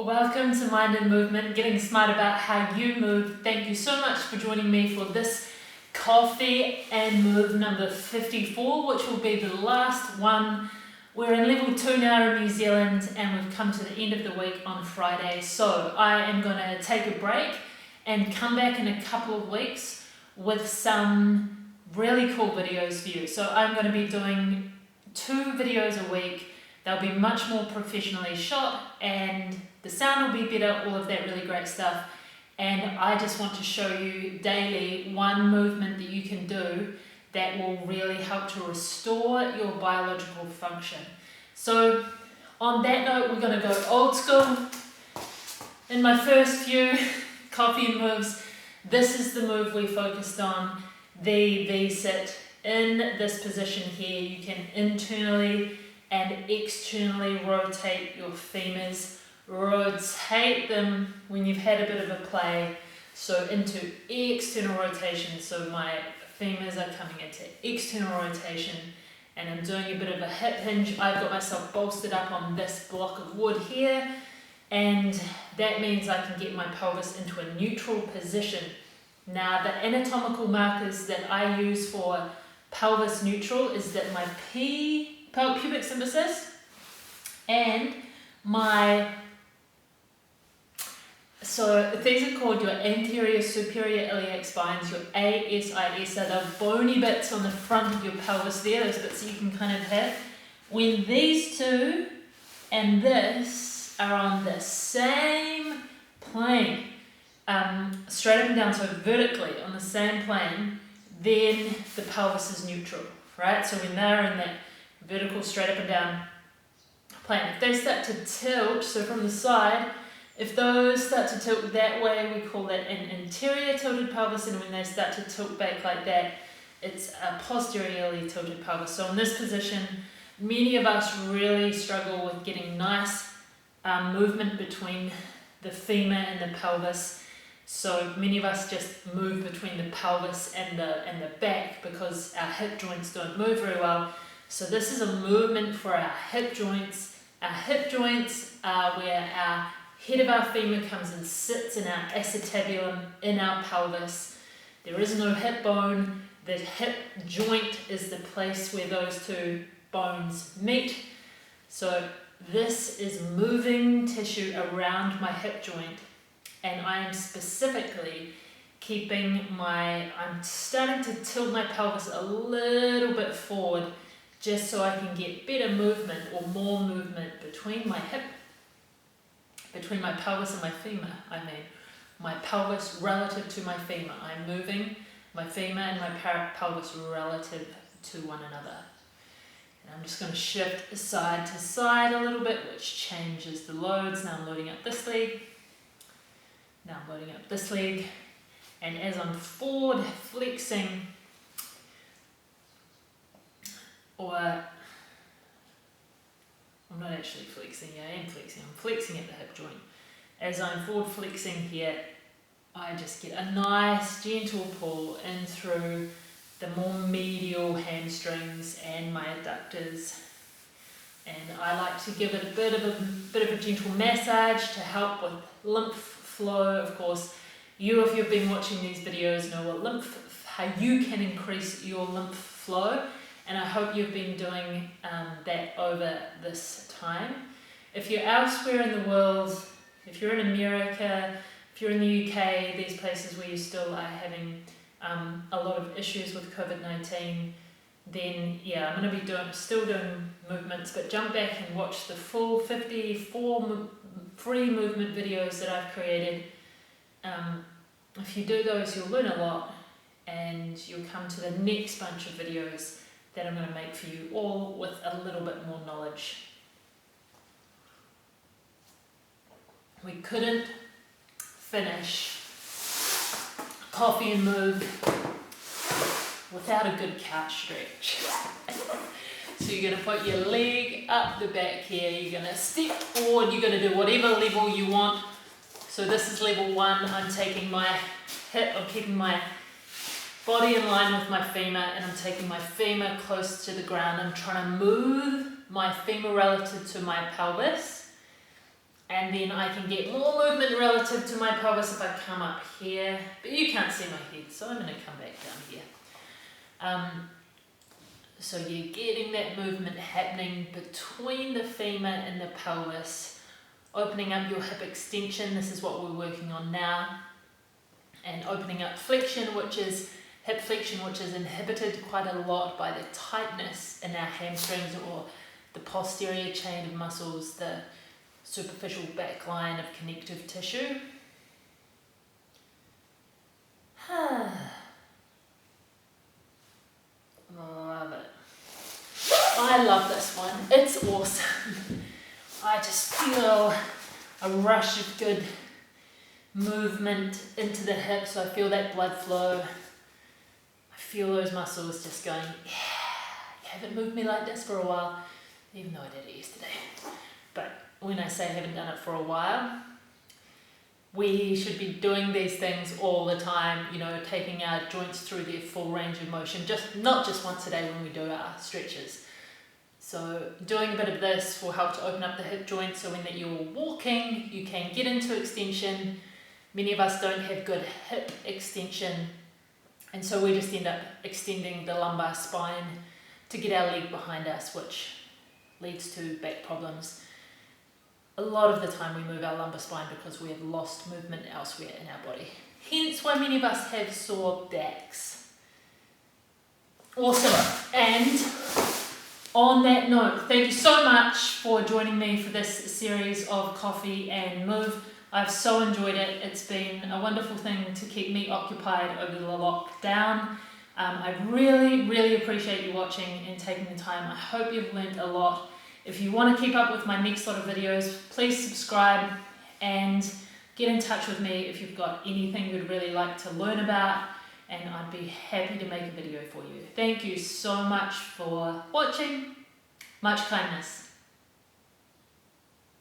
Welcome to Mind and Movement, getting smart about how you move. Thank you so much for joining me for this coffee and move number 54, which will be the last one. We're in level 2 now in New Zealand and we've come to the end of the week on Friday. So I am going to take a break and come back in a couple of weeks with some really cool videos for you. So I'm going to be doing 2 videos a week. They'll be much more professionally shot and the sound will be better, all of that really great stuff. And I just want to show you daily one movement that you can do that will really help to restore your biological function. So on that note, we're going to go old school. In my first few coffee and moves, this is the move we focused on, the V-sit. In this position here, you can internally and externally rotate your femurs. Rotate them when you've had a bit of a play, so into external rotation. So my femurs are coming into external rotation and I'm doing a bit of a hip hinge. I've got myself bolstered up on this block of wood here, and that means I can get my pelvis into a neutral position. Now the anatomical markers that I use for pelvis neutral is that my pubic symphysis and so these are called your anterior superior iliac spines, your ASIS, are the bony bits on the front of your pelvis there, those bits that you can kind of hit. When these two and this are on the same plane, straight up and down, so vertically on the same plane, then the pelvis is neutral, right? So when they're in that vertical straight up and down plane, if they start to tilt, so from the side, if those start to tilt that way, we call that an anterior tilted pelvis, and when they start to tilt back like that, it's a posteriorly tilted pelvis. So in this position, many of us really struggle with getting nice movement between the femur and the pelvis. So many of us just move between the pelvis and the back because our hip joints don't move very well. So this is a movement for our hip joints. Our hip joints are where our head of our femur comes and sits in our acetabulum in our pelvis. There is no hip bone. The hip joint is the place where those two bones meet. So this is moving tissue around my hip joint, and I am specifically I'm starting to tilt my pelvis a little bit forward just so I can get better movement or more movement between my pelvis and my femur. My pelvis relative to my femur. I'm moving my femur and my pelvis relative to one another. And I'm just going to shift side to side a little bit, which changes the loads. Now I'm loading up this leg. Now I'm loading up this leg. And as I'm forward flexing, or I'm not actually flexing, I am flexing, I'm flexing at the hip joint. As I'm forward flexing here, I just get a nice gentle pull in through the more medial hamstrings and my adductors. And I like to give it a bit of a gentle massage to help with lymph flow. Of course, if you've been watching these videos, know how you can increase your lymph flow. And I hope you've been doing that over this time. If you're elsewhere in the world, if you're in America, if you're in the UK, these places where you still are having a lot of issues with COVID-19, then yeah, I'm going to be still doing movements, but jump back and watch the full 54 free movement videos that I've created. If you do those, you'll learn a lot, and you'll come to the next bunch of videos that I'm going to make for you, all with a little bit more knowledge. We couldn't finish coffee and move without a good couch stretch. So you're going to put your leg up the back here, you're going to step forward, you're going to do whatever level you want. So this is level 1, I'm taking my hip, I'm keeping my body in line with my femur, and I'm taking my femur close to the ground. I'm trying to move my femur relative to my pelvis, And then I can get more movement relative to my pelvis if I come up here. But you can't see my head, so I'm going to come back down here. So you're getting that movement happening between the femur and the pelvis, opening up your hip extension. This is what we're working on now. And opening up flexion, which is hip flexion, which is inhibited quite a lot by the tightness in our hamstrings or the posterior chain of muscles, the superficial back line of connective tissue. Love it. I love this one. It's awesome. I just feel a rush of good movement into the hips. So I feel that blood flow. I feel those muscles just going, yeah, you haven't moved me like this for a while, even though I did it yesterday. But when I say I haven't done it for a while, we should be doing these things all the time, you know, taking our joints through their full range of motion, not just once a day when we do our stretches. So doing a bit of this will help to open up the hip joint, so when that you're walking, you can get into extension. Many of us don't have good hip extension, and so we just end up extending the lumbar spine to get our leg behind us, which leads to back problems. A lot of the time we move our lumbar spine because we have lost movement elsewhere in our body. Hence why many of us have sore backs. Awesome. And on that note, thank you so much for joining me for this series of Coffee and Move. I've so enjoyed it. It's been a wonderful thing to keep me occupied over the lockdown. I really, really appreciate you watching and taking the time. I hope you've learned a lot. If you want to keep up with my next lot of videos, please subscribe and get in touch with me if you've got anything you'd really like to learn about, and I'd be happy to make a video for you. Thank you so much for watching. Much kindness.